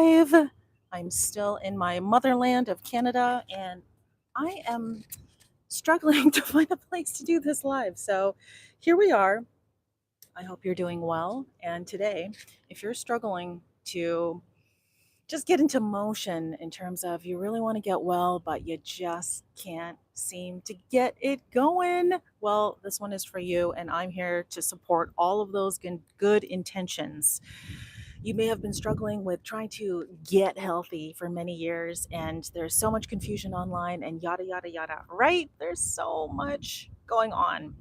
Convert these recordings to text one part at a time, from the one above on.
live. I'm still in my motherland of Canada, and I am struggling to find a place to do this live. So here we are. I hope you're doing well. And today, if you're struggling to just get into motion in terms of you really want to get well, but you just can't seem to get it going, well, this one is for you. And I'm here to support all of those good intentions. You may have been struggling with trying to get healthy for many years, and there's so much confusion online and yada, yada, yada, right? There's so much going on.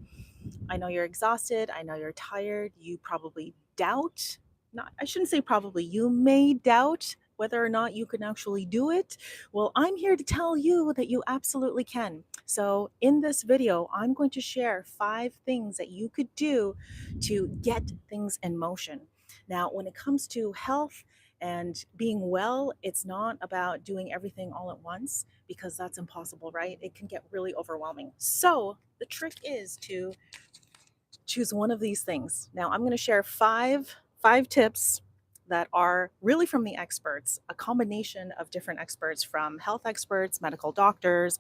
I know you're exhausted. I know you're tired. You probably doubt, not, I shouldn't say probably, you may doubt whether or not you can actually do it. Well, I'm here to tell you that you absolutely can. So, in this video, I'm going to share 5 things that you could do to get things in motion. Now, when it comes to health and being well, it's not about doing everything all at once because that's impossible, right? It can get really overwhelming. So, the trick is to choose one of these things. Now, I'm going to share five tips that are really from the experts, a combination of different experts from health experts, medical doctors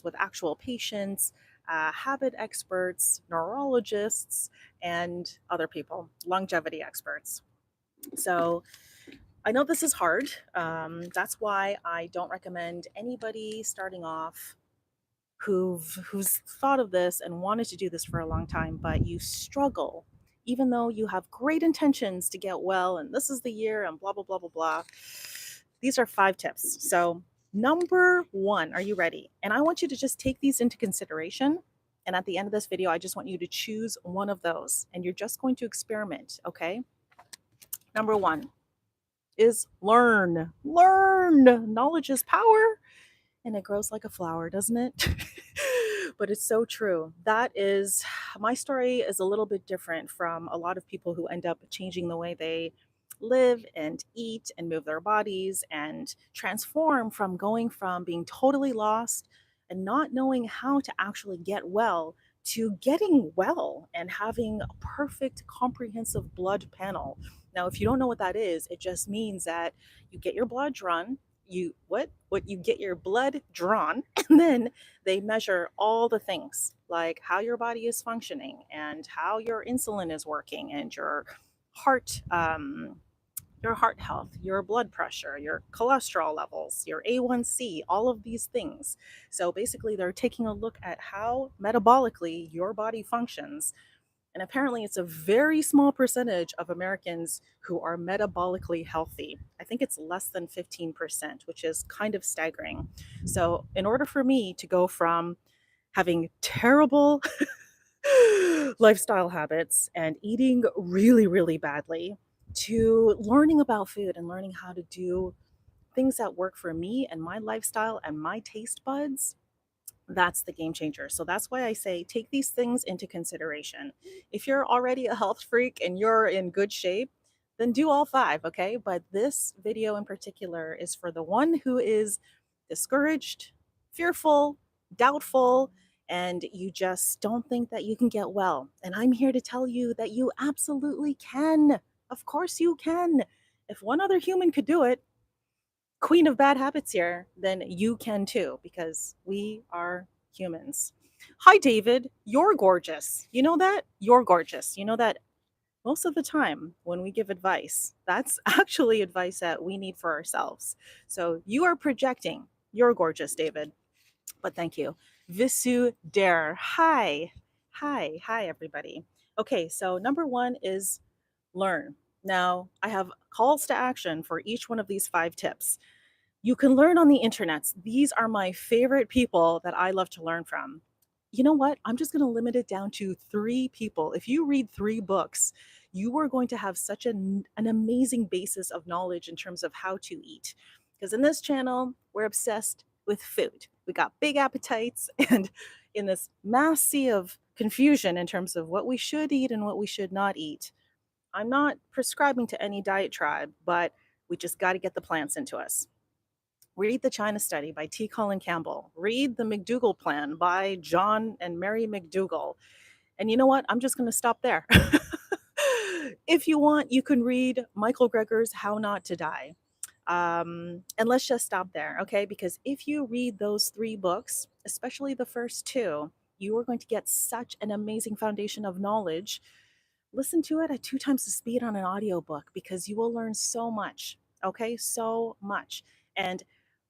with actual patients, habit experts, neurologists, and other people, longevity experts. So I know this is hard. That's why I don't recommend anybody starting off who's thought of this and wanted to do this for a long time, but you struggle, even though you have great intentions to get well, and this is the year, and blah blah blah blah blah. These are 5 tips. So, number one, are you ready? And I want you to just take these into consideration. And at the end of this video, I just want you to choose one of those, and you're just going to experiment. Okay. Number one is learn. Learn. Knowledge is power, and it grows like a flower, doesn't it? But it's so true. That is, my story is a little bit different from a lot of people who end up changing the way they live and eat and move their bodies and transform from going from being totally lost and not knowing how to actually get well to getting well and having a perfect comprehensive blood panel. Now, if you don't know what that is, it just means that you get your blood drawn, you get your blood drawn, and then they measure all the things like how your body is functioning and how your insulin is working and heart your heart health, your blood pressure, your cholesterol levels, your A1C, all of these things. So basically they're taking a look at how metabolically your body functions, and apparently, it's a very small percentage of Americans who are metabolically healthy. I think it's less than 15%, which is kind of staggering. So, in order for me to go from having terrible lifestyle habits and eating really, really badly to learning about food and learning how to do things that work for me and my lifestyle and my taste buds, that's the game changer. So that's why I say take these things into consideration. If you're already a health freak and you're in good shape, then do all 5, okay? But this video in particular is for the one who is discouraged, fearful, doubtful, and you just don't think that you can get well. And I'm here to tell you that you absolutely can. Of course you can. If one other human could do it, queen of bad habits here, then you can too, because we are humans. Hi, David. You're gorgeous. You know that? You're gorgeous. You know that most of the time when we give advice, that's actually advice that we need for ourselves. So you are projecting. You're gorgeous, David. But thank you. Visu Dare. Hi. Hi, everybody. Okay, so number one is learn. Now, I have calls to action for each one of these 5 tips. You can learn on the internets. These are my favorite people that I love to learn from. You know what? I'm just going to limit it down to 3 people. If you read 3 books, you are going to have such an amazing basis of knowledge in terms of how to eat. Because in this channel, we're obsessed with food. We got big appetites, and in this mass sea of confusion in terms of what we should eat and what we should not eat, I'm not prescribing to any diet tribe, but we just got to get the plants into us. Read the China Study by T. Colin Campbell. Read the McDougall Plan by John and Mary McDougall. And you know what? I'm just going to stop there. If you want, you can read Michael Greger's How Not to Die. And let's just stop there, okay? Because if you read those 3 books, especially the first 2, you are going to get such an amazing foundation of knowledge. Listen to it at 2 times the speed on an audiobook because you will learn so much, okay? So much. And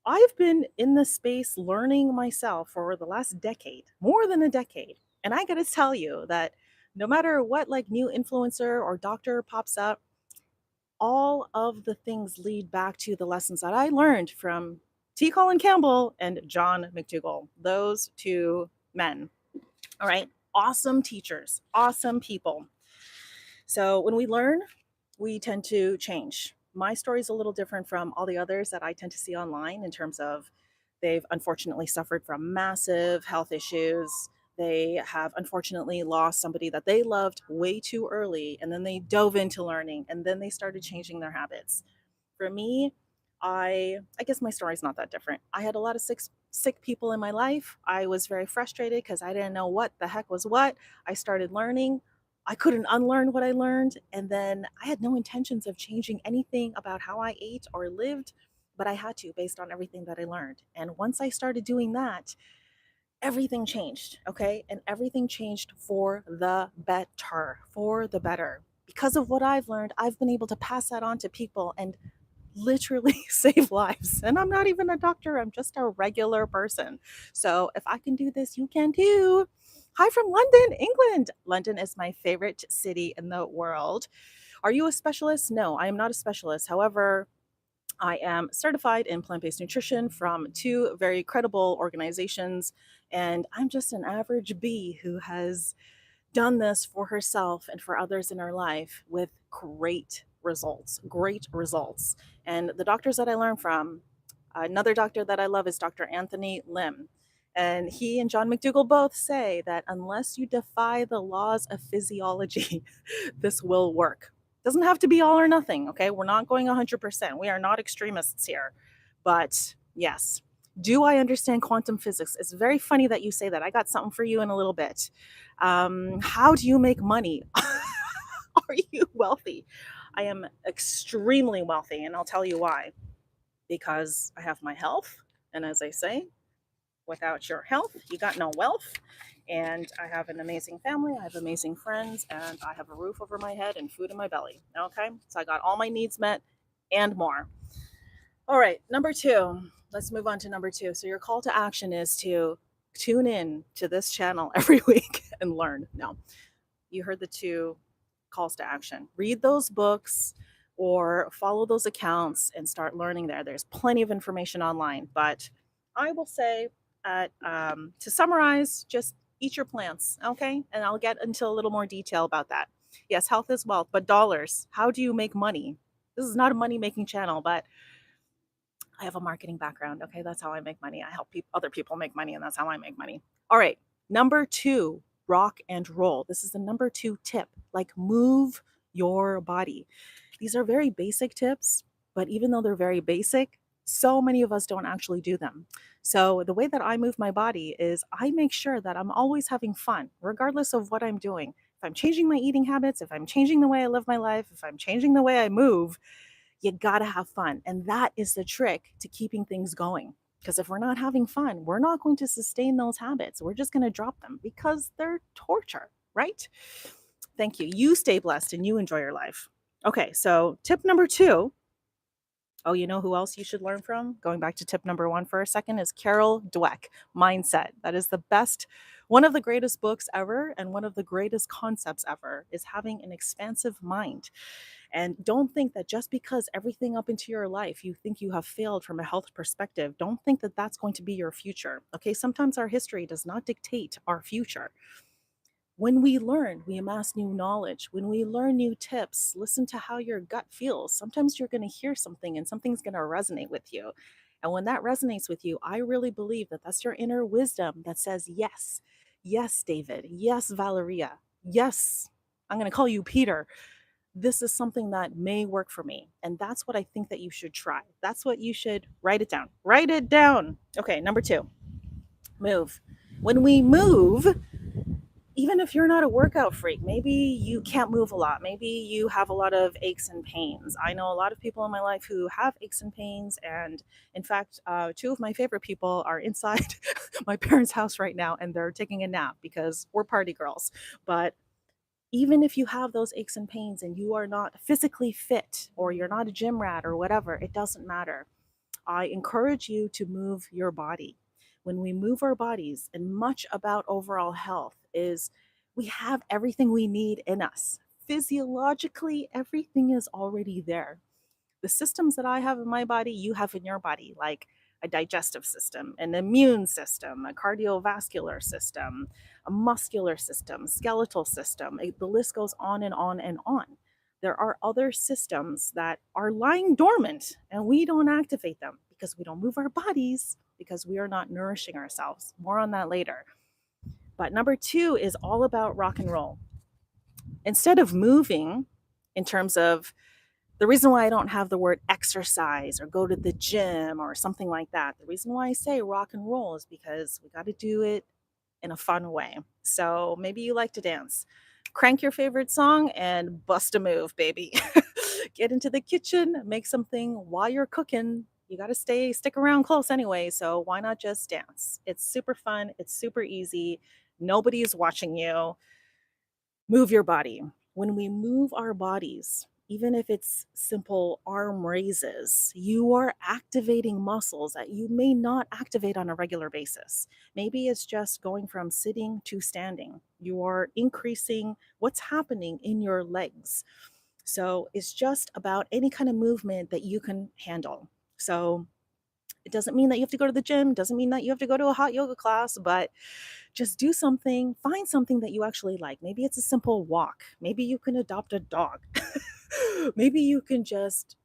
I've been in this space learning myself for the last decade, more than a decade. And I got to tell you that no matter what like new influencer or doctor pops up, all of the things lead back to the lessons that I learned from T. Colin Campbell and John McDougall, those 2 men. All right. Awesome teachers, awesome people. So when we learn, we tend to change. My story is a little different from all the others that I tend to see online in terms of they've unfortunately suffered from massive health issues. They have unfortunately lost somebody that they loved way too early, and then they dove into learning, and then they started changing their habits. For me, I guess my story's not that different. I had a lot of sick people in my life. I was very frustrated because I didn't know what the heck was what. I started learning. I couldn't unlearn what I learned, and then I had no intentions of changing anything about how I ate or lived, but I had to based on everything that I learned. And once I started doing that, everything changed, okay? And everything changed for the better, for the better. Because of what I've learned, I've been able to pass that on to people and literally save lives. And I'm not even a doctor, I'm just a regular person. So if I can do this, you can too. Hi from London, England. London is my favorite city in the world. Are you a specialist? No, I am not a specialist. However, I am certified in plant based nutrition from 2 very credible organizations. And I'm just an average bee who has done this for herself and for others in her life with great results, great results. And the doctors that I learn from, another doctor that I love is Dr. Anthony Lim. And he and John McDougall both say that unless you defy the laws of physiology, this will work. Doesn't have to be all or nothing, okay? We're not going 100%. We are not extremists here. But yes, do I understand quantum physics? It's very funny that you say that. I got something for you in a little bit. How do you make money? Are you wealthy? I am extremely wealthy, and I'll tell you why. Because I have my health, and as I say, without your health, you got no wealth. And I have an amazing family, I have amazing friends, and I have a roof over my head and food in my belly. Okay, so I got all my needs met and more. All right, number 2. Let's move on to number 2. So your call to action is to tune in to this channel every week and learn. No, you heard the 2 calls to action. Read those books or follow those accounts and start learning there. There's plenty of information online, but I will say to summarize, just eat your plants, okay? And I'll get into a little more detail about that. Yes, health is wealth, but dollars. How do you make money? This is not a money making channel, but I have a marketing background. Okay, that's how I make money. I help other people make money, and that's how I make money. All right, number 2, rock and roll. This is the number 2 tip. Like, move your body. These are very basic tips, but even though they're very basic, so many of us don't actually do them. So the way that I move my body is I make sure that I'm always having fun, regardless of what I'm doing. If I'm changing my eating habits, if I'm changing the way I live my life, if I'm changing the way I move, you gotta have fun. And that is the trick to keeping things going. Because if we're not having fun, we're not going to sustain those habits. We're just going to drop them because they're torture, right? Thank you. You stay blessed and you enjoy your life. Okay, so tip number 2. Oh, you know who else you should learn from? Going back to tip number 1 for a second is Carol Dweck, Mindset. That is the best, one of the greatest books ever, and one of the greatest concepts ever is having an expansive mind. And don't think that just because everything up into your life you think you have failed from a health perspective, don't think that that's going to be your future. Okay, sometimes our history does not dictate our future. When we learn, we amass new knowledge. When we learn new tips, listen to how your gut feels. Sometimes you're going to hear something and something's going to resonate with you. And when that resonates with you, I really believe that that's your inner wisdom that says, yes, yes, David, yes, Valeria, yes, I'm going to call you Peter. This is something that may work for me. And that's what I think that you should try. That's what you should write it down. Write it down. Okay, number 2, move. When we move, even if you're not a workout freak, maybe you can't move a lot. Maybe you have a lot of aches and pains. I know a lot of people in my life who have aches and pains. And in fact, two of my favorite people are inside my parents' house right now and they're taking a nap because we're party girls. But even if you have those aches and pains and you are not physically fit or you're not a gym rat or whatever, it doesn't matter. I encourage you to move your body. When we move our bodies, and much about overall health is we have everything we need in us. Physiologically, everything is already there. The systems that I have in my body, you have in your body, like a digestive system, an immune system, a cardiovascular system, a muscular system, skeletal system. The list goes on and on and on. There are other systems that are lying dormant and we don't activate them because we don't move our bodies, because we are not nourishing ourselves. More on that later. But number two is all about rock and roll. Instead of moving in terms of the reason why I don't have the word exercise or go to the gym or something like that, the reason why I say rock and roll is because we got to do it in a fun way. So maybe you like to dance. Crank your favorite song and bust a move, baby. Get into the kitchen, make something while you're cooking. You got to stick around close anyway. So why not just dance? It's super fun. It's super easy. Nobody is watching you. Move your body. When we move our bodies, even if it's simple arm raises, you are activating muscles that you may not activate on a regular basis. Maybe it's just going from sitting to standing. You are increasing what's happening in your legs. So it's just about any kind of movement that you can handle. So it doesn't mean that you have to go to the gym, doesn't mean that you have to go to a hot yoga class, but just do something, find something that you actually like. Maybe it's a simple walk. Maybe you can adopt a dog. Maybe you can just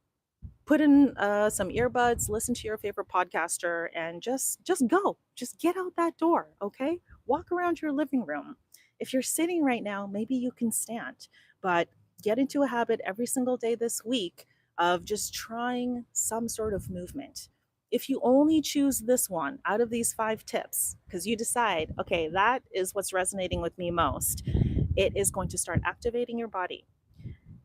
put in some earbuds, listen to your favorite podcaster, and just go. Just get out that door, okay? Walk around your living room. If you're sitting right now, maybe you can stand, but get into a habit every single day this week of just trying some sort of movement. If you only choose this one out of these 5 tips, because you decide, okay, that is what's resonating with me most, it is going to start activating your body.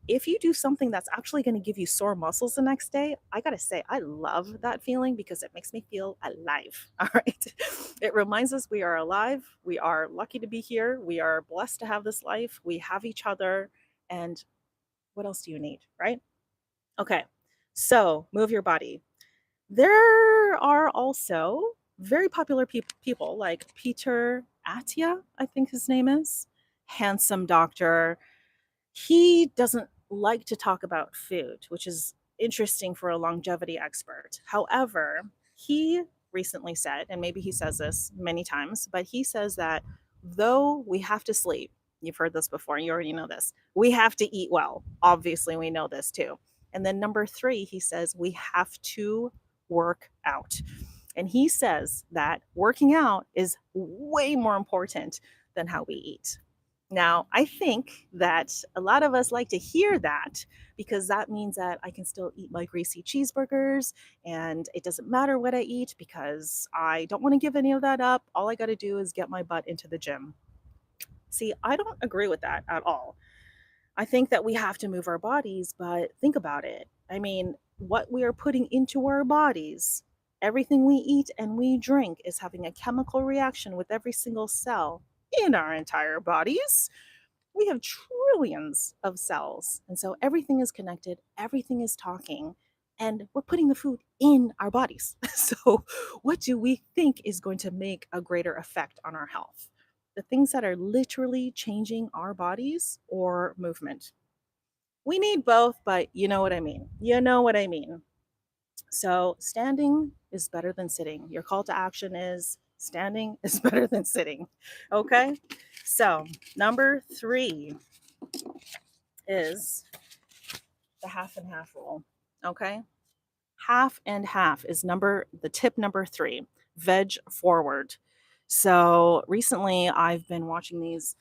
If you do something that's actually going to give you sore muscles the next day, I got to say, I love that feeling because it makes me feel alive. All right. It reminds us we are alive. We are lucky to be here. We are blessed to have this life. We have each other. And what else do you need? Right. Okay. So move your body. There are also very popular people like Peter Attia, I think his name is, handsome doctor. He doesn't like to talk about food, which is interesting for a longevity expert. However, he recently said, and maybe he says this many times, but he says that though we have to sleep, you've heard this before, you already know this, we have to eat well. Obviously, we know this too. And then number 3, he says we have to work out. And he says that working out is way more important than how we eat. Now, I think that a lot of us like to hear that because that means that I can still eat my greasy cheeseburgers and it doesn't matter what I eat because I don't want to give any of that up. All I got to do is get my butt into the gym. See, I don't agree with that at all. I think that we have to move our bodies, but think about it. I mean, what we are putting into our bodies, everything we eat and we drink is having a chemical reaction with every single cell in our entire bodies. We have trillions of cells. And so everything is connected, everything is talking, and we're putting the food in our bodies. So, what do we think is going to make a greater effect on our health? The things that are literally changing our bodies or movement? We need both, but you know what I mean. You know what I mean. So, standing is better than sitting. Your call to action is standing is better than sitting. Okay? So, number 3 is the half and half rule. Okay? Half and half is the tip number 3. Veg forward. So, recently I've been watching these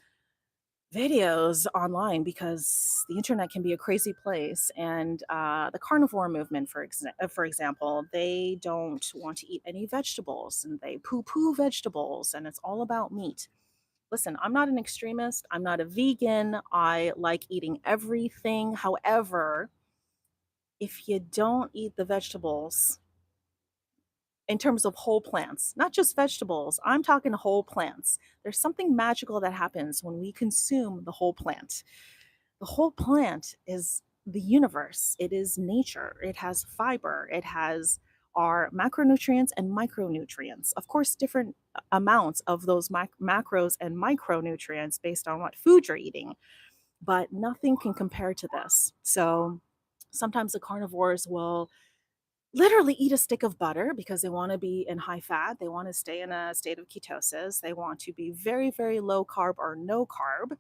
videos online because the internet can be a crazy place. And the carnivore movement, for example, they don't want to eat any vegetables and they poo poo vegetables and it's all about meat. Listen, I'm not an extremist. I'm not a vegan. I like eating everything. However, if you don't eat the vegetables, in terms of whole plants, not just vegetables, I'm talking whole plants. There's something magical that happens when we consume the whole plant. The whole plant is the universe, it is nature, it has fiber, it has our macronutrients and micronutrients. Of course, different amounts of those macros and micronutrients based on what food you're eating, but nothing can compare to this. So sometimes the carnivores will literally eat a stick of butter because they want to be in high fat. They want to stay in a state of ketosis. They want to be very, very low carb or no carb,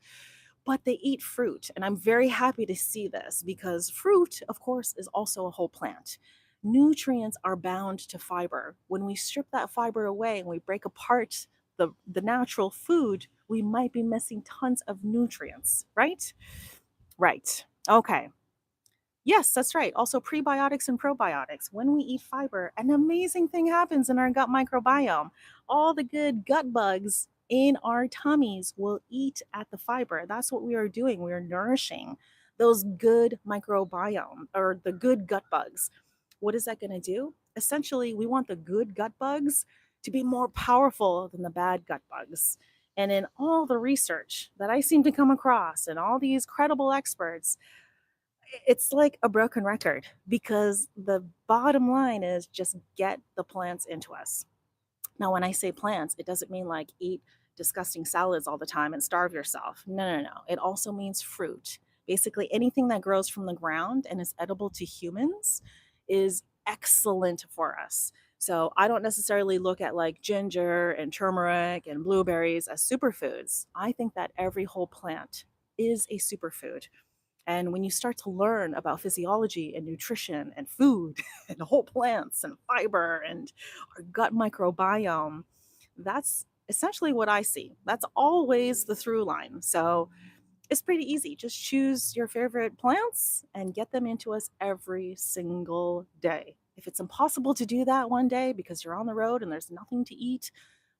but they eat fruit. And I'm very happy to see this because fruit, of course, is also a whole plant. Nutrients are bound to fiber. When we strip that fiber away and we break apart the natural food, we might be missing tons of nutrients, right? Right. Okay. Yes, that's right. Also, prebiotics and probiotics. When we eat fiber, an amazing thing happens in our gut microbiome. All the good gut bugs in our tummies will eat at the fiber. That's what we are doing. We are nourishing those good microbiome or the good gut bugs. What is that going to do? Essentially, we want the good gut bugs to be more powerful than the bad gut bugs. And in all the research that I seem to come across and all these credible experts, it's like a broken record because the bottom line is just get the plants into us. Now, when I say plants, it doesn't mean like eat disgusting salads all the time and starve yourself. No, no, no. It also means fruit. Basically, anything that grows from the ground and is edible to humans is excellent for us. So I don't necessarily look at like ginger and turmeric and blueberries as superfoods. I think that every whole plant is a superfood. And when you start to learn about physiology and nutrition and food and whole plants and fiber and our gut microbiome, that's essentially what I see. That's always the through line. So it's pretty easy. Just choose your favorite plants and get them into us every single day. If it's impossible to do that one day because you're on the road and there's nothing to eat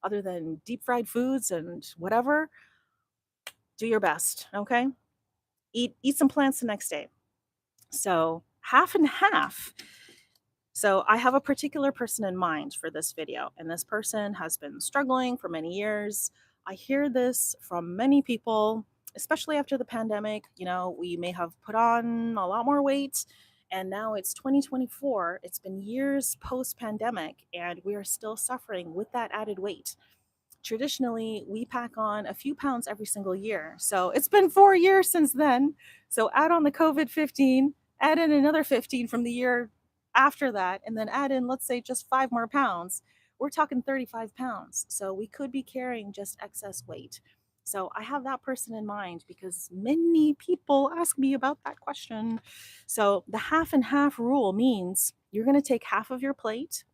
other than deep fried foods and whatever, do your best, okay? Eat some plants the next day. So half and half. So I have a particular person in mind for this video, and this person has been struggling for many years. I hear this from many people, especially after the pandemic. You know, we may have put on a lot more weight, and now it's 2024. It's been years post pandemic, and we are still suffering with that added weight. Traditionally, we pack on a few pounds every single year. So it's been 4 years since then. So add on the COVID 15, add in another 15 from the year after that, and then add in, let's say, just 5 more pounds. We're talking 35 pounds. So we could be carrying just excess weight. So I have that person in mind because many people ask me about that question. So the half and half rule means you're going to take half of your plate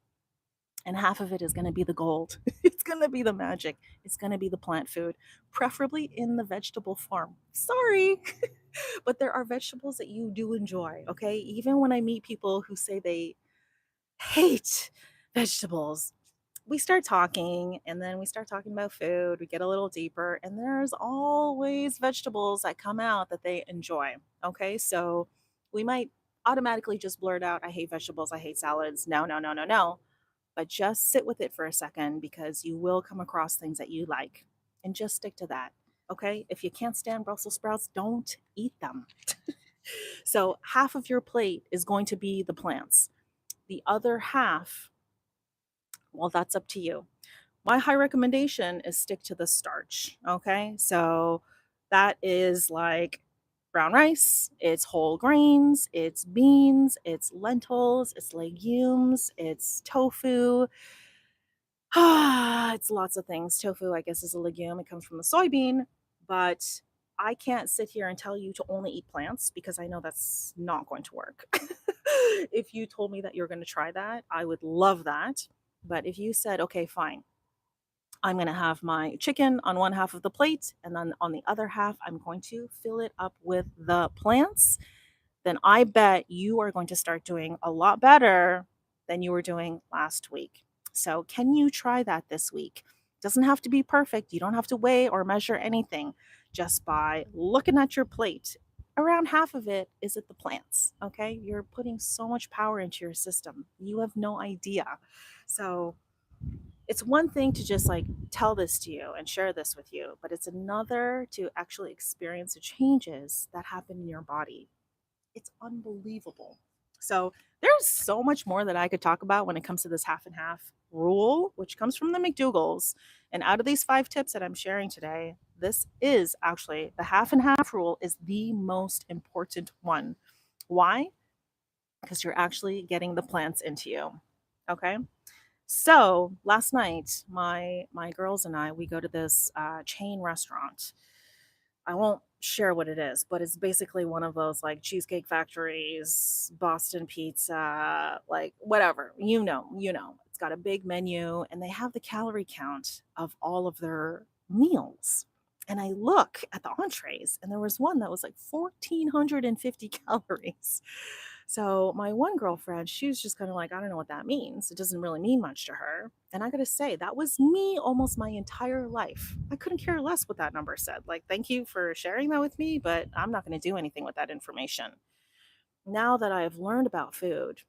and half of it is going to be the gold. It's going to be the magic. It's going to be the plant food, preferably in the vegetable form. Sorry, but there are vegetables that you do enjoy, okay? Even when I meet people who say they hate vegetables, we start talking and then we start talking about food. We get a little deeper, and there's always vegetables that come out that they enjoy, okay? So we might automatically just blurt out, I hate vegetables, I hate salads. No, no, no, no, no, but just sit with it for a second because you will come across things that you like and just stick to that. Okay. If you can't stand Brussels sprouts, don't eat them. So half of your plate is going to be the plants. The other half, well, that's up to you. My high recommendation is stick to the starch. Okay. So that is like brown rice, it's whole grains, it's beans, it's lentils, it's legumes, it's tofu. It's lots of things. Tofu, I guess, is a legume. It comes from the soybean, but I can't sit here and tell you to only eat plants because I know that's not going to work. If you told me that you're going to try that, I would love that. But if you said, okay, fine, I'm going to have my chicken on one half of the plate, and then on the other half, I'm going to fill it up with the plants, then I bet you are going to start doing a lot better than you were doing last week. So, can you try that this week? Doesn't have to be perfect. You don't have to weigh or measure anything. Just by looking at your plate, around half of it is at the plants. Okay. You're putting so much power into your system. You have no idea. So it's one thing to just like tell this to you and share this with you, but it's another to actually experience the changes that happen in your body. It's unbelievable. So there's so much more that I could talk about when it comes to this half and half rule, which comes from the McDougalls. And out of these 5 tips that I'm sharing today, this is actually the half and half rule is the most important one. Why? Because you're actually getting the plants into you. Okay. So last night, my girls and I, we go to this chain restaurant. I won't share what it is, but it's basically one of those like cheesecake factories, Boston pizza, like whatever. You know. It's got a big menu and they have the calorie count of all of their meals. And I look at the entrees and there was one that was like 1,450 calories. So my one girlfriend, she was just kind of like, I don't know what that means. It doesn't really mean much to her. And I got to say, that was me almost my entire life. I couldn't care less what that number said. Like, thank you for sharing that with me, but I'm not going to do anything with that information. Now that I've learned about food,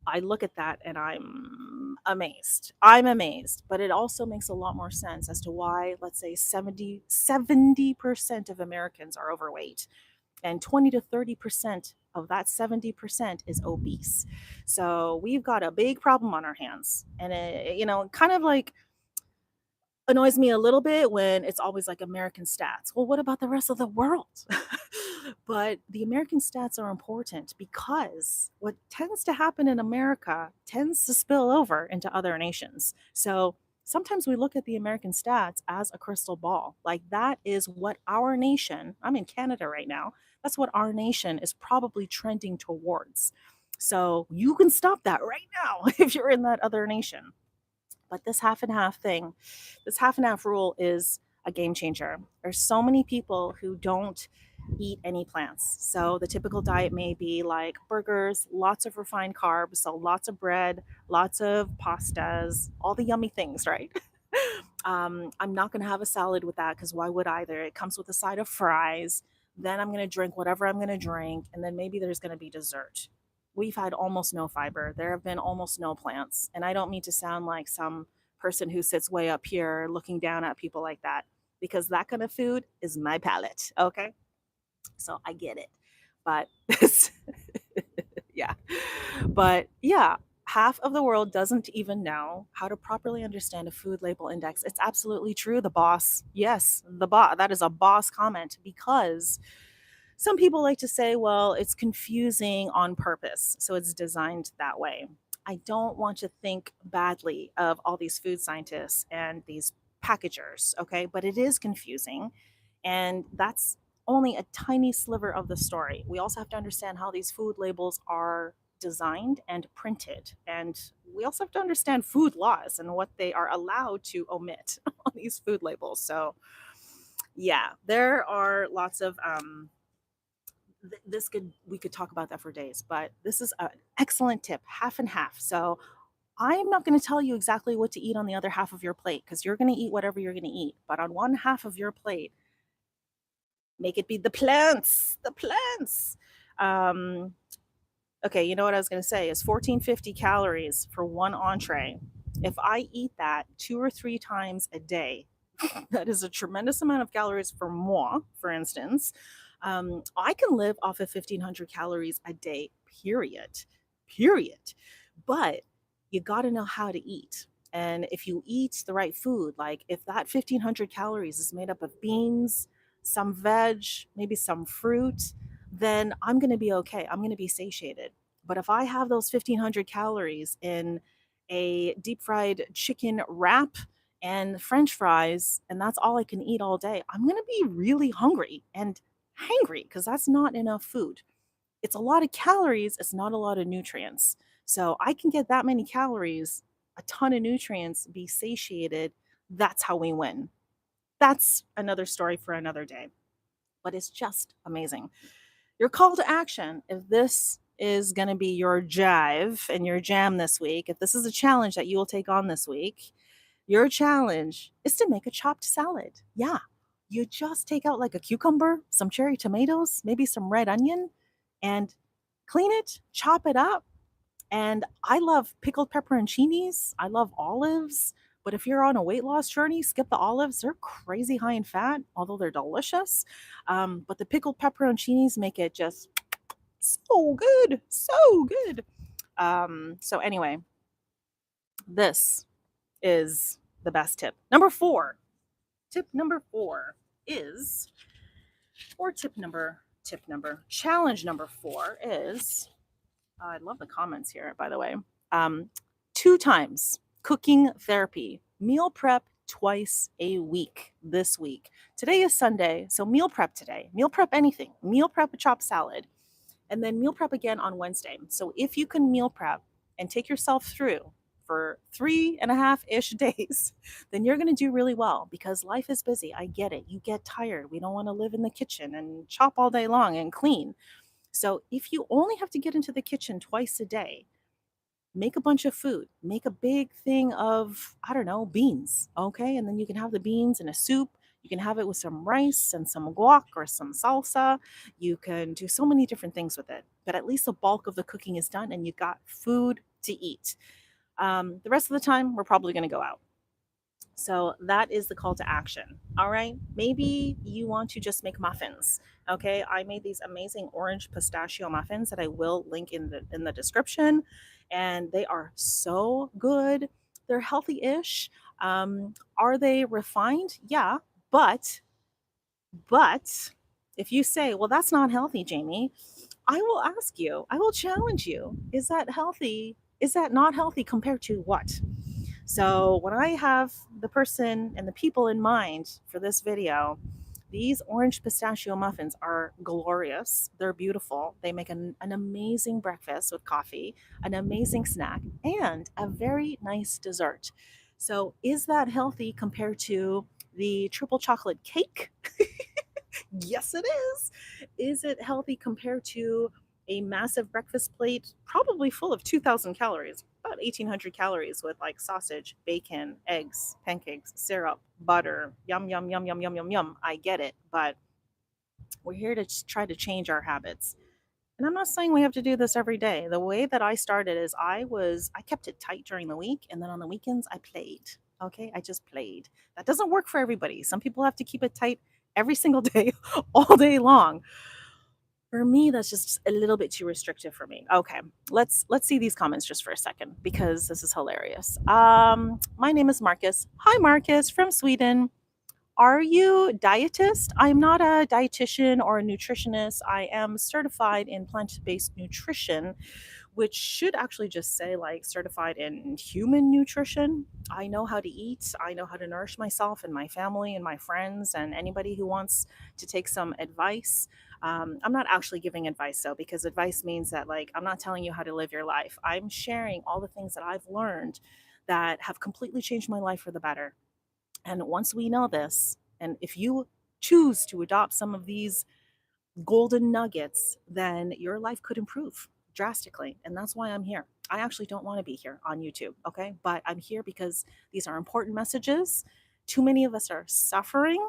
I look at that and I'm amazed. I'm amazed. But it also makes a lot more sense as to why, let's say, 70% of Americans are overweight and 20 to 30% of that 70% is obese. So we've got a big problem on our hands. And kind of like annoys me a little bit when it's always like American stats. Well, what about the rest of the world? But the American stats are important because what tends to happen in America tends to spill over into other nations. So sometimes we look at the American stats as a crystal ball. Like that is what our nation, I'm in Canada right now, that's what our nation is probably trending towards. So you can stop that right now if you're in that other nation. But this half and half thing, this half and half rule is a game changer. There's so many people who don't eat any plants. So the typical diet may be like burgers, lots of refined carbs, so lots of bread, lots of pastas, all the yummy things, right? I'm not going to have a salad with that because why would either? It comes with a side of fries. Then I'm going to drink whatever I'm going to drink. And then maybe there's going to be dessert. We've had almost no fiber. There have been almost no plants. And I don't mean to sound like some person who sits way up here looking down at people like that, because that kind of food is my palate. Okay. So I get it. But yeah. But yeah, half of the world doesn't even know how to properly understand a food label index. It's absolutely true. The boss. Yes, the boss. That is a boss comment because some people like to say, well, it's confusing on purpose. So it's designed that way. I don't want to think badly of all these food scientists and these packagers, okay? But it is confusing. And that's only a tiny sliver of the story. We also have to understand how these food labels are designed and printed. And we also have to understand food laws and what they are allowed to omit on these food labels. So, yeah, there are lots of this could we could talk about that for days, but this is an excellent tip, half and half. So I'm not going to tell you exactly what to eat on the other half of your plate because you're going to eat whatever you're going to eat. But on one half of your plate, make it be the plants, the plants. Um, okay, you know what I was going to say is 1450 calories for one entree. If I eat that 2 or 3 times a day, that is a tremendous amount of calories for moi, for instance. I can live off of 1,500 calories a day, period. Period. But you got to know how to eat. And if you eat the right food, like if that 1,500 calories is made up of beans, some veg, maybe some fruit, then I'm going to be okay. I'm going to be satiated. But if I have those 1,500 calories in a deep fried chicken wrap and french fries, and that's all I can eat all day, I'm going to be really hungry and hangry because that's not enough food. It's a lot of calories, it's not a lot of nutrients. So I can get that many calories, a ton of nutrients, be satiated. That's how we win. That's another story for another day. But it's just amazing. Your call to action, if this is going to be your jive and your jam this week, if this is a challenge that you will take on this week, Your challenge is to make a chopped salad. Yeah, you just take out like a cucumber, some cherry tomatoes, maybe some red onion, and clean it, chop it up. And I love pickled pepperoncinis. I love olives. But if you're on a weight loss journey, skip the olives. They're crazy high in fat, although they're delicious. But the pickled pepperoncinis make it just so good, so good. So anyway, this is the best tip. Number 4. Tip number 4 is, or challenge number 4 is, I love the comments here, by the way. 2 times cooking therapy, meal prep twice a week this week. Today is Sunday, so meal prep today. Meal prep anything. Meal prep a chopped salad, and then meal prep again on Wednesday. So if you can meal prep and take yourself through for 3.5-ish days, then you're going to do really well, because life is busy. I get it. You get tired. We don't want to live in the kitchen and chop all day long and clean. So if you only have to get into the kitchen twice a day, make a bunch of food. Make a big thing of, I don't know, beans. Okay. And then you can have the beans in a soup. You can have it with some rice and some guac or some salsa. You can do so many different things with it. But at least the bulk of the cooking is done and you got food to eat. The rest of the time, we're probably going to go out. So that is the call to action. All right. Maybe you want to just make muffins. Okay. I made these amazing orange pistachio muffins that I will link in the description. And they are so good. They're healthy-ish. Are they refined? Yeah. But if you say, well, that's not healthy, Jamie, I will ask you, I will challenge you. Is that healthy? Is that not healthy compared to what? So when I have the person and the people in mind for this video, these orange pistachio muffins are glorious. They're beautiful. They make an amazing breakfast with coffee, an amazing snack, and a very nice dessert. So is that healthy compared to the triple chocolate cake? Yes, it is. Is it healthy compared to a massive breakfast plate, probably full of 2,000 calories, about 1,800 calories with like sausage, bacon, eggs, pancakes, syrup, butter? Yum, yum, yum, yum, yum, yum, yum. I get it. But we're here to try to change our habits. And I'm not saying we have to do this every day. The way that I started is I kept it tight during the week, and then on the weekends I played. Okay, I just played. That doesn't work for everybody. Some people have to keep it tight every single day, all day long. For me, that's just a little bit too restrictive for me. Okay, let's see these comments just for a second, because this is hilarious. My name is Marcus. Hi, Marcus from Sweden. Are you dietist? I'm not a dietitian or a nutritionist. I am certified in plant-based nutrition, which should actually just say like certified in human nutrition. I know how to eat. I know how to nourish myself and my family and my friends and anybody who wants to take some advice. I'm not actually giving advice though, because advice means that like I'm not telling you how to live your life. I'm sharing all the things that I've learned that have completely changed my life for the better. And once we know this, and if you choose to adopt some of these golden nuggets, then your life could improve drastically. And that's why I'm here. I actually don't want to be here on YouTube, okay? But I'm here because these are important messages. Too many of us are suffering.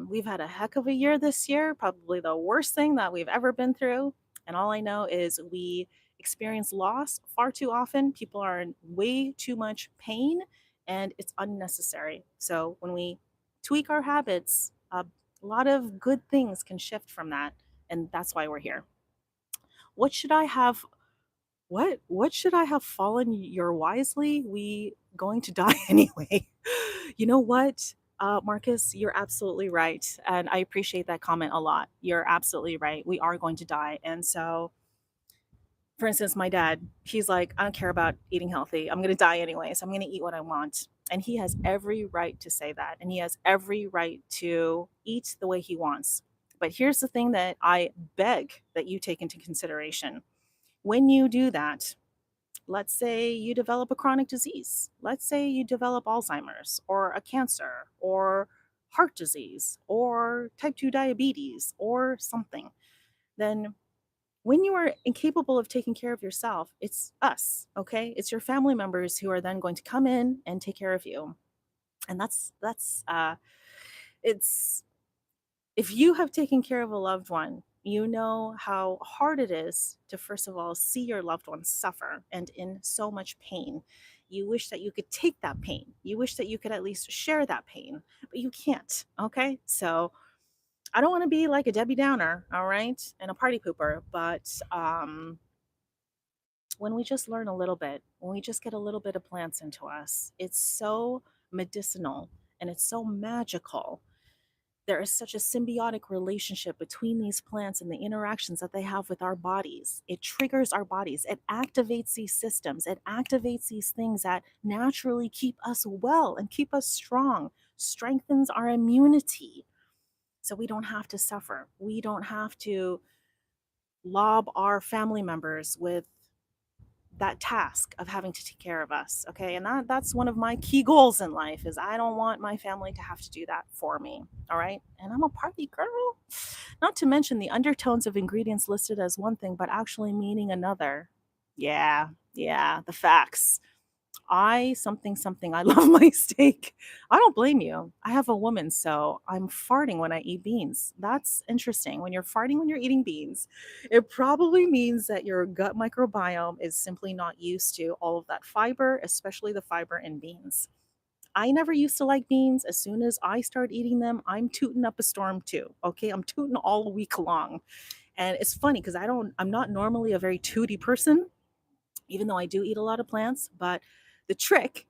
We've had a heck of a year this year, probably the worst thing that we've ever been through. And all I know is we experience loss far too often. People are in way too much pain, and it's unnecessary. So when we tweak our habits, a lot of good things can shift from that. And that's why we're here. What should I have? What should I have fallen your wisely? We going to die anyway. You know what, Marcus, you're absolutely right. And I appreciate that comment a lot. You're absolutely right. We are going to die. And so, for instance, my dad, he's like, I don't care about eating healthy. I'm going to die anyway. So I'm going to eat what I want. And he has every right to say that. And he has every right to eat the way he wants. But here's the thing that I beg that you take into consideration. When you do that, let's say you develop a chronic disease. Let's say you develop Alzheimer's or a cancer or heart disease or type 2 diabetes or something. Then When you are incapable of taking care of yourself, it's us, okay? It's your family members who are then going to come in and take care of you. And it's if you have taken care of a loved one, you know how hard it is to, first of all, see your loved one suffer and in so much pain. You wish that you could take that pain. You wish that you could at least share that pain, but you can't. Okay. So I don't want to be like a Debbie Downer, all right, and a party pooper, but when we just learn a little bit, when we just get a little bit of plants into us, it's so medicinal and it's so magical. There is such a symbiotic relationship between these plants and the interactions that they have with our bodies. It triggers our bodies, it activates these systems, it activates these things that naturally keep us well and keep us strong, strengthens our immunity. So we don't have to suffer. We don't have to lob our family members with that task of having to take care of us. Okay. And that's one of my key goals in life is I don't want my family to have to do that for me. All right. And I'm a party girl. Not to mention the undertones of ingredients listed as one thing, but actually meaning another. Yeah. Yeah. The facts. I love my steak. I don't blame you. I have a woman, so I'm farting when I eat beans. That's interesting. When you're farting when you're eating beans, it probably means that your gut microbiome is simply not used to all of that fiber, especially the fiber in beans. I never used to like beans. As soon as I start eating them, I'm tooting up a storm too. Okay, I'm tooting all week long. And it's funny because I'm not normally a very tooty person, even though I do eat a lot of plants. But the trick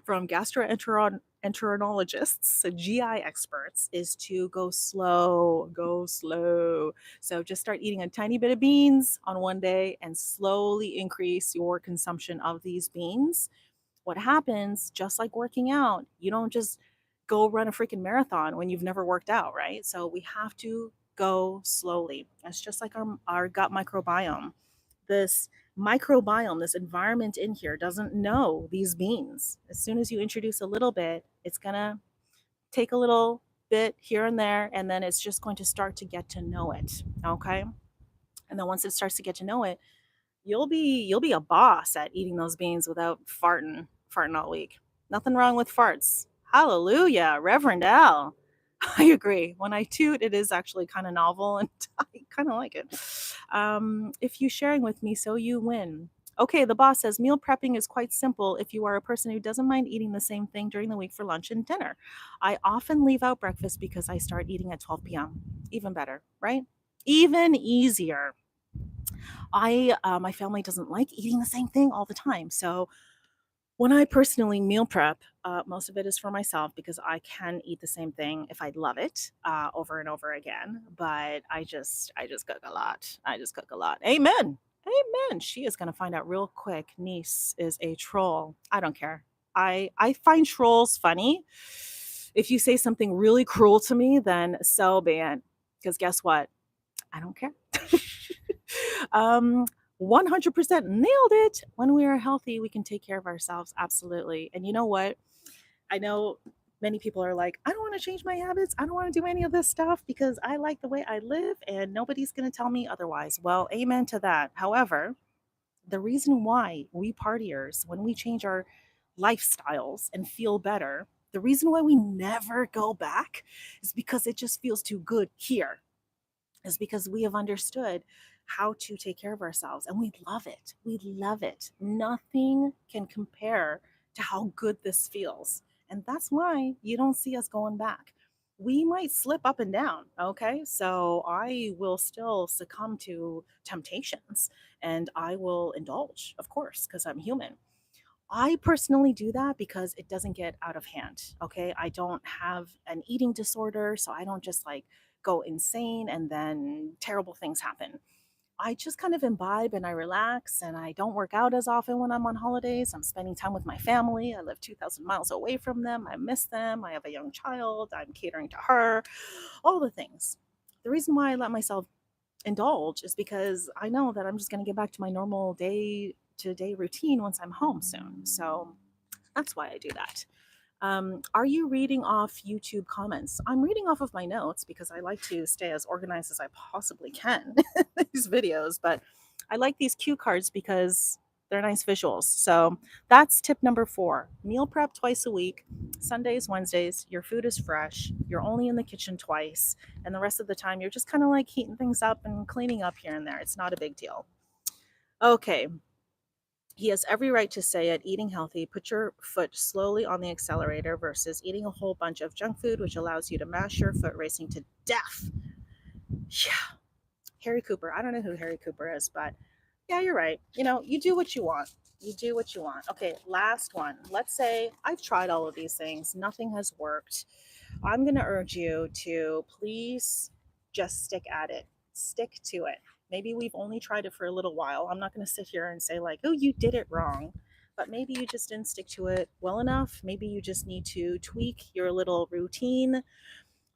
from gastroenterologists, GI experts, is to go slow, go slow. So just start eating a tiny bit of beans on one day and slowly increase your consumption of these beans. What happens, just like working out, you don't just go run a freaking marathon when you've never worked out, right? So we have to go slowly. That's just like our gut microbiome. This microbiome, this environment in here doesn't know these beans. As soon as you introduce a little bit, it's going to take a little bit here and there, and then it's just going to start to get to know it. Okay. And then once it starts to get to know it, you'll be a boss at eating those beans without farting all week. Nothing wrong with farts. Hallelujah, Reverend Al. I agree. When I toot, it is actually kind of novel, and I kind of like it. If you sharing with me, so you win. Okay, the boss says meal prepping is quite simple if you are a person who doesn't mind eating the same thing during the week for lunch and dinner. I often leave out breakfast because I start eating at 12 p.m. Even better, right? Even easier. My family doesn't like eating the same thing all the time. So when I personally meal prep, most of it is for myself because I can eat the same thing if I love it over and over again. But I just cook a lot. I just cook a lot. Amen. Amen. She is gonna find out real quick. Niece is a troll. I don't care. I find trolls funny. If you say something really cruel to me, then so be it. Because guess what? I don't care. um, 100% nailed it. When we are healthy, we can take care of ourselves. Absolutely. And you know what? I know many people are like, I don't want to change my habits. I don't want to do any of this stuff because I like the way I live and nobody's going to tell me otherwise. Well, amen to that. However, the reason why we partiers, when we change our lifestyles and feel better, the reason why we never go back is because it just feels too good here, is because we have understood how to take care of ourselves and we love it. We love it. Nothing can compare to how good this feels. And that's why you don't see us going back. We might slip up and down, okay? So I will still succumb to temptations and I will indulge, of course, because I'm human. I personally do that because it doesn't get out of hand. Okay. I don't have an eating disorder, so I don't just like go insane and then terrible things happen. I just kind of imbibe and I relax and I don't work out as often when I'm on holidays. I'm spending time with my family. I live 2,000 miles away from them. I miss them. I have a young child. I'm catering to her, all the things. The reason why I let myself indulge is because I know that I'm just going to get back to my normal day to day routine once I'm home soon. So that's why I do that. Are you reading off YouTube comments? I'm reading off of my notes because I like to stay as organized as I possibly can in these videos, but I like these cue cards because they're nice visuals. So that's tip number 4. Meal prep twice a week, Sundays, Wednesdays. Your food is fresh. You're only in the kitchen twice. And the rest of the time, you're just kind of like heating things up and cleaning up here and there. It's not a big deal. Okay, he has every right to say it. Eating healthy, put your foot slowly on the accelerator versus eating a whole bunch of junk food, which allows you to mash your foot racing to death. Yeah, Harry Cooper. I don't know who Harry Cooper is, but yeah, you're right. You do what you want. You do what you want. Okay, last one. Let's say I've tried all of these things, nothing has worked. I'm going to urge you to please just stick at it, stick to it. Maybe we've only tried it for a little while. I'm not going to sit here and say, like, oh, you did it wrong. But maybe you just didn't stick to it well enough. Maybe you just need to tweak your little routine.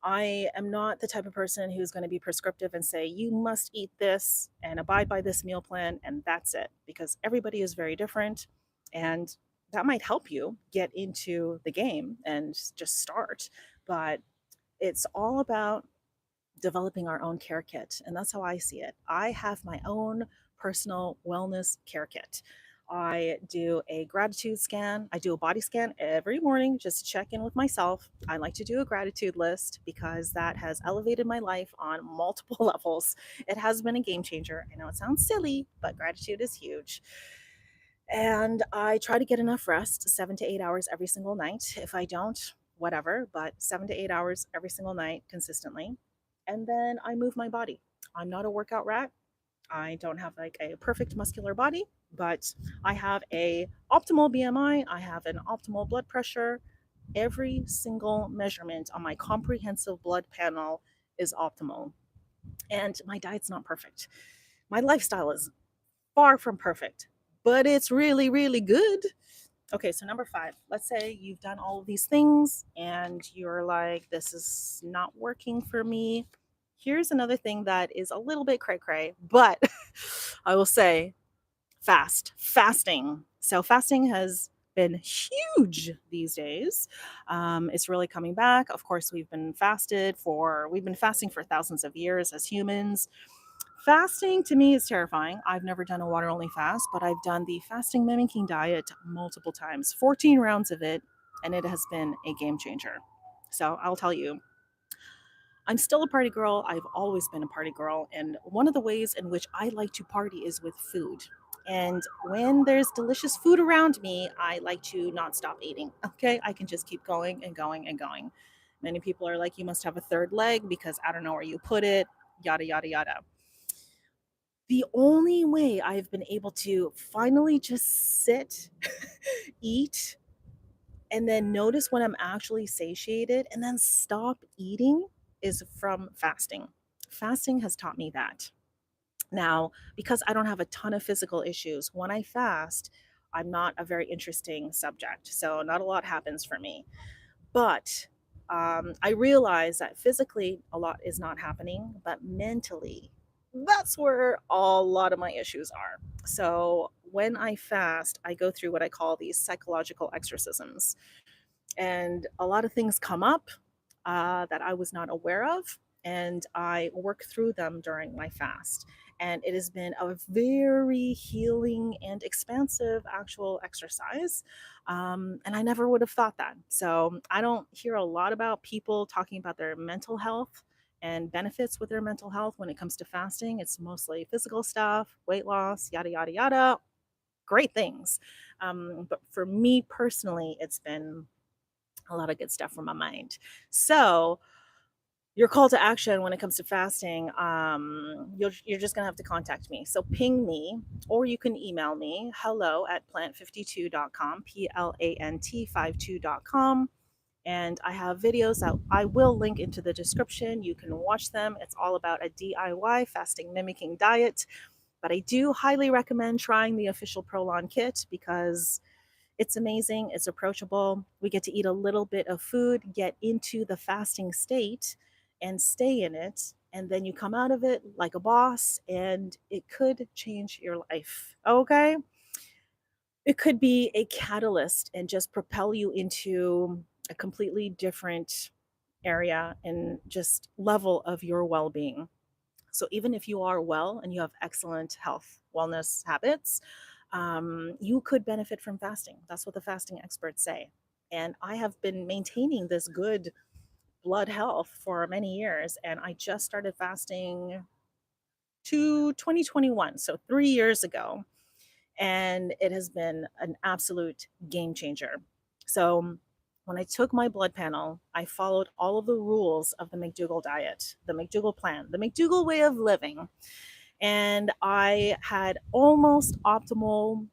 I am not the type of person who's going to be prescriptive and say, you must eat this and abide by this meal plan, and that's it, because everybody is very different. And that might help you get into the game and just start. But it's all about developing our own care kit. And that's how I see it. I have my own personal wellness care kit. I do a gratitude scan. I do a body scan every morning just to check in with myself. I like to do a gratitude list because that has elevated my life on multiple levels. It has been a game changer. I know it sounds silly, but gratitude is huge. And I try to get enough rest, 7 to 8 hours every single night. If I don't, whatever, but 7 to 8 hours every single night consistently. And then I move my body. I'm not a workout rat. I don't have like a perfect muscular body, but I have a optimal BMI. I have an optimal blood pressure. Every single measurement on my comprehensive blood panel is optimal. And my diet's not perfect. My lifestyle is far from perfect, but it's really, really good. Okay, so number 5, let's say you've done all of these things and you're like, this is not working for me. Here's another thing that is a little bit cray cray, but I will say fasting. So fasting has been huge these days. It's really coming back. Of course, we've been fasting for thousands of years as humans. Fasting to me is terrifying. I've never done a water only fast, but I've done the fasting mimicking diet multiple times, 14 rounds of it, and it has been a game changer. So I'll tell you, I'm still a party girl. I've always been a party girl. And one of the ways in which I like to party is with food. And when there's delicious food around me, I like to not stop eating. Okay. I can just keep going and going and going. Many people are like, you must have a third leg because I don't know where you put it, yada, yada, yada. The only way I've been able to finally just sit, eat, and then notice when I'm actually satiated and then stop eating is from fasting. Fasting has taught me that. Now, because I don't have a ton of physical issues, when I fast, I'm not a very interesting subject. So, not a lot happens for me. But I realize that physically a lot is not happening, but mentally, that's where a lot of my issues are. So when I fast, I go through what I call these psychological exorcisms. And a lot of things come up that I was not aware of, and I work through them during my fast. And it has been a very healing and expansive actual exercise. And I never would have thought that. So I don't hear a lot about people talking about their mental health and benefits with their mental health when it comes to fasting. It's mostly physical stuff, weight loss, yada, yada, yada. Great things. But for me personally, it's been a lot of good stuff from my mind. So, your call to action when it comes to fasting, you're just going to have to contact me. So, ping me, or you can email me, hello@plant52.com, PLANT52.com. And I have videos that I will link into the description. You can watch them. It's all about a DIY fasting mimicking diet. But I do highly recommend trying the official Prolon kit because it's amazing. It's approachable. We get to eat a little bit of food, get into the fasting state, and stay in it. And then you come out of it like a boss, and it could change your life. Okay. It could be a catalyst and just propel you into a completely different area and just level of your well being. So even if you are well and you have excellent health, wellness habits, you could benefit from fasting. That's what the fasting experts say. And I have been maintaining this good blood health for many years. And I just started fasting to 2021, so 3 years ago. And it has been an absolute game changer. So when I took my blood panel, I followed all of the rules of the McDougall diet, the McDougall plan, the McDougall way of living. And I had almost optimal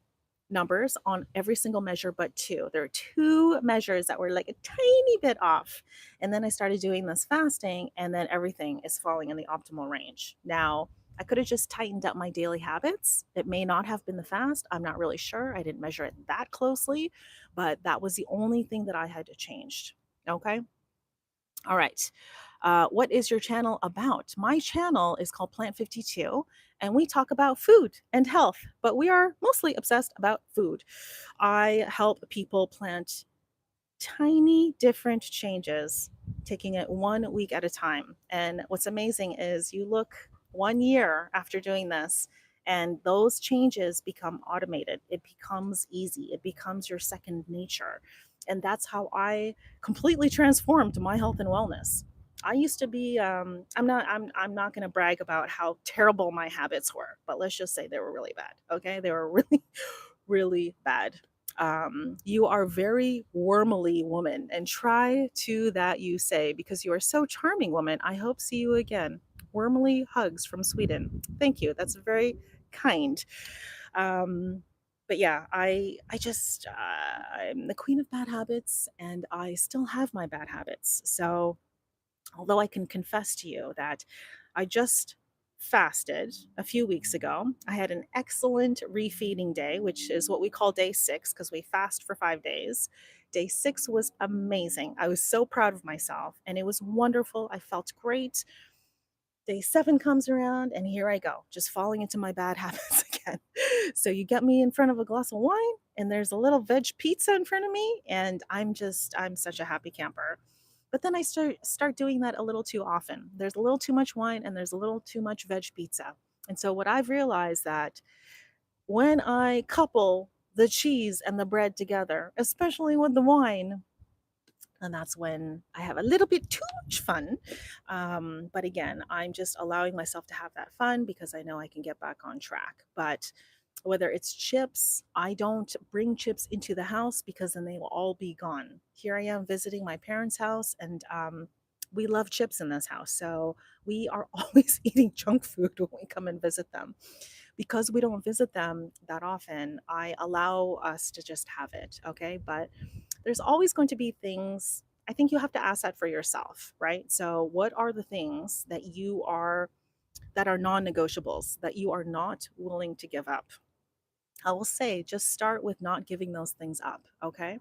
numbers on every single measure but two. There are two measures that were like a tiny bit off. And then I started doing this fasting, and then everything is falling in the optimal range. Now, I could have just tightened up my daily habits. It may not have been the fast. I'm not really sure. I didn't measure it that closely, but that was the only thing that I had to change. Okay. All right. What is your channel about? My channel is called Plant 52, and we talk about food and health, but we are mostly obsessed about food. I help people plant tiny different changes, taking it 1 week at a time. And what's amazing is you look 1 year after doing this, and those changes become automated. It becomes easy. It becomes your second nature. And that's how I completely transformed my health and wellness. I used to be I'm not going to brag about how terrible my habits were, but let's just say they were really bad. Okay? They were really really bad. You are very wormily woman, and try to that you say, because you are so charming woman. I hope see you again. Wormily hugs from Sweden. Thank you. That's very kind. Um, but yeah, I'm the queen of bad habits, and I still have my bad habits. So although I can confess to you that I just fasted a few weeks ago. I had an excellent refeeding day, which is what we call day 6 because we fast for 5 days. Day 6 was amazing. I was so proud of myself, and it was wonderful. I felt great. Day 7 comes around, and here I go, just falling into my bad habits again. So you get me in front of a glass of wine, and there's a little veg pizza in front of me, and I'm such a happy camper. But then I start doing that a little too often. There's a little too much wine, and there's a little too much veg pizza. And so what I've realized that when I couple the cheese and the bread together, especially with the wine, and that's when I have a little bit too much fun. But again, I'm just allowing myself to have that fun because I know I can get back on track. But whether it's chips, I don't bring chips into the house because then they will all be gone. Here I am visiting my parents' house, and we love chips in this house. So we are always eating junk food when we come and visit them. Because we don't visit them that often, I allow us to just have it. Okay. But there's always going to be things. I think you have to ask that for yourself, right? So what are the things that are non-negotiables, that you are not willing to give up? I will say just start with not giving those things up. Okay.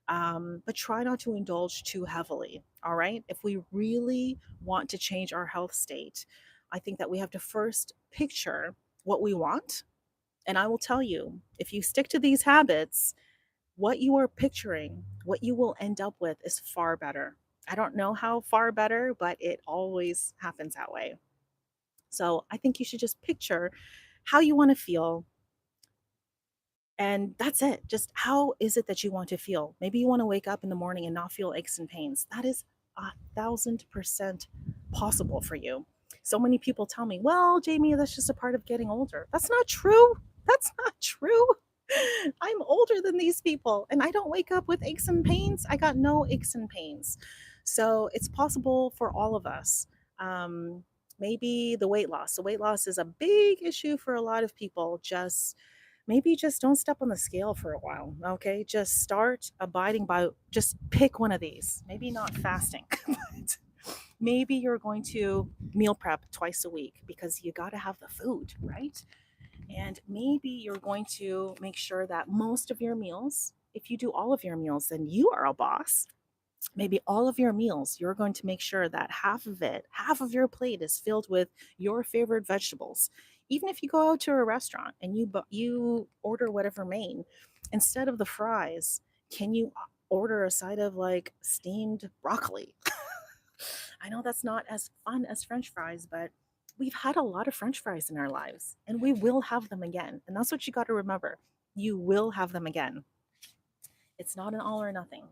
But try not to indulge too heavily. All right. If we really want to change our health state, I think that we have to first picture what we want. And I will tell you, if you stick to these habits, what you are picturing, what you will end up with is far better. I don't know how far better, but it always happens that way. So I think you should just picture how you want to feel. And that's it. Just how is it that you want to feel? Maybe you want to wake up in the morning and not feel aches and pains. That is 1,000% possible for you. So many people tell me, well, Jamie, that's just a part of getting older. That's not true. That's not true. I'm older than these people, and I don't wake up with aches and pains. I got no aches and pains. So it's possible for all of us. Um, Maybe the weight loss. The weight loss is a big issue for a lot of people. Just don't step on the scale for a while. Okay. Just start abiding by, just pick one of these. Maybe not fasting, but maybe you're going to meal prep twice a week because you got to have the food, right? And maybe you're going to make sure that most of your meals, if you do all of your meals, then you are a boss. Maybe all of your meals, you're going to make sure that half of your plate is filled with your favorite vegetables. Even if you go out to a restaurant and you order whatever main, instead of the fries, can you order a side of like steamed broccoli. I know that's not as fun as French fries, but we've had a lot of French fries in our lives and we will have them again. And that's what you got to remember. You will have them again. It's not an all or nothing.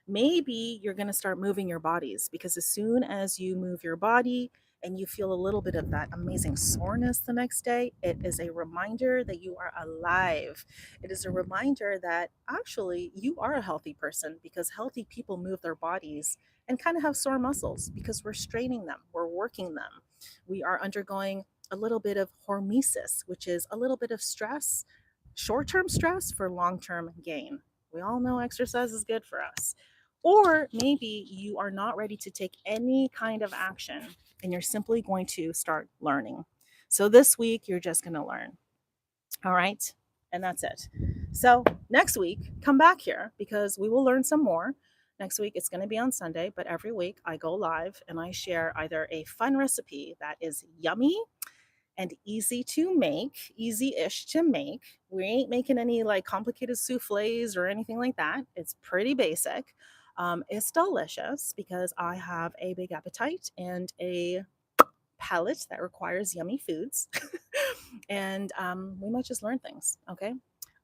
Maybe you're going to start moving your bodies because as soon as you move your body and you feel a little bit of that amazing soreness the next day, it is a reminder that you are alive. It is a reminder that actually you are a healthy person because healthy people move their bodies and kind of have sore muscles because we're straining them, we're working them. We are undergoing a little bit of hormesis, which is a little bit of stress, short term stress for long term gain. We all know exercise is good for us. Or maybe you are not ready to take any kind of action and you're simply going to start learning. So this week, you're just going to learn. All right. And that's it. So next week, come back here because we will learn some more. Next week, it's going to be on Sunday, but every week I go live and I share either a fun recipe that is yummy and easy to make, easy-ish to make. We ain't making any like complicated souffles or anything like that. It's pretty basic. It's delicious because I have a big appetite and a palate that requires yummy foods. And we might just learn things. Okay.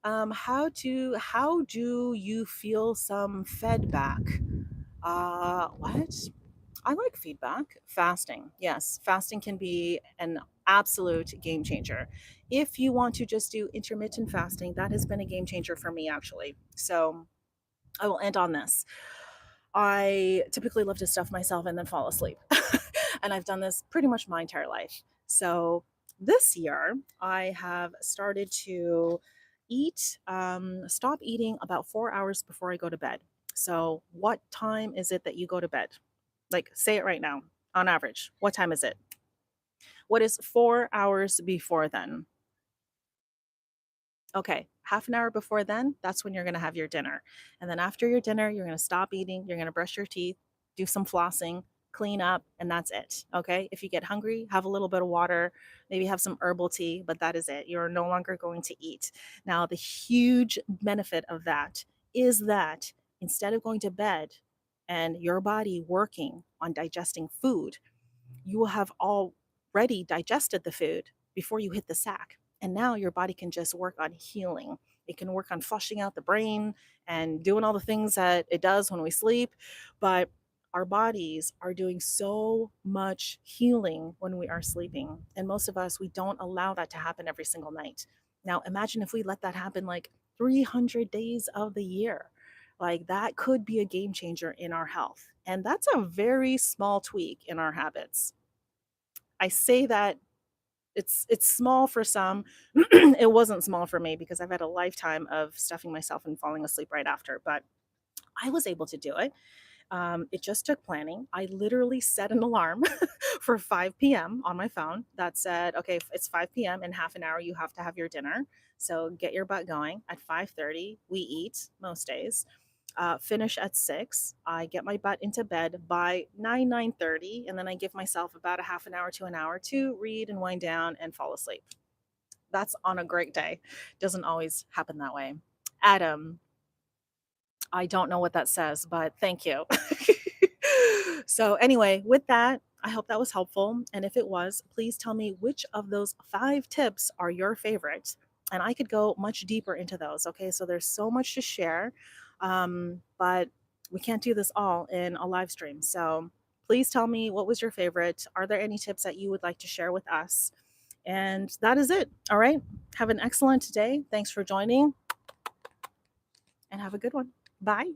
How do you feel some fed back? What? I like feedback. Fasting. Yes, fasting can be an absolute game changer. If you want to just do intermittent fasting, that has been a game changer for me actually. So I will end on this. I typically love to stuff myself and then fall asleep. And I've done this pretty much my entire life. So this year, I have started to stop eating about 4 hours before I go to bed. So, what time is it that you go to bed? Like, say it right now, on average. What time is it? What is 4 hours before then? Okay, half an hour before then, that's when you're going to have your dinner. And then after your dinner, you're going to stop eating, you're going to brush your teeth, do some flossing, clean up, and that's it. Okay, if you get hungry, have a little bit of water, maybe have some herbal tea, but that is it. You're no longer going to eat. Now, the huge benefit of that is that instead of going to bed and your body working on digesting food, you will have already digested the food before you hit the sack. And now your body can just work on healing. It can work on flushing out the brain and doing all the things that it does when we sleep. But our bodies are doing so much healing when we are sleeping. And most of us, we don't allow that to happen every single night. Now, imagine if we let that happen like 300 days of the year. Like that could be a game changer in our health. And that's a very small tweak in our habits. I say that it's small for some. It wasn't small for me because I've had a lifetime of stuffing myself and falling asleep right after, but I was able to do it. It just took planning. I literally set an alarm for 5 p.m. on my phone that said, okay, it's 5 p.m. in half an hour, you have to have your dinner. So get your butt going. At 5:30, we eat most days. Finish at 6. I get my butt into bed by 9:30, and then I give myself about a half an hour to an hour to read and wind down and fall asleep. That's on a great day. Doesn't always happen that way. Adam, I don't know what that says, but thank you. So, anyway, with that, I hope that was helpful. And if it was, please tell me which of those 5 tips are your favorites. And I could go much deeper into those. Okay. So, there's so much to share, but we can't do this all in a live stream. So, please tell me what was your favorite. Are there any tips that you would like to share with us? And that is it. All right. Have an excellent day. Thanks for joining and have a good one. Bye.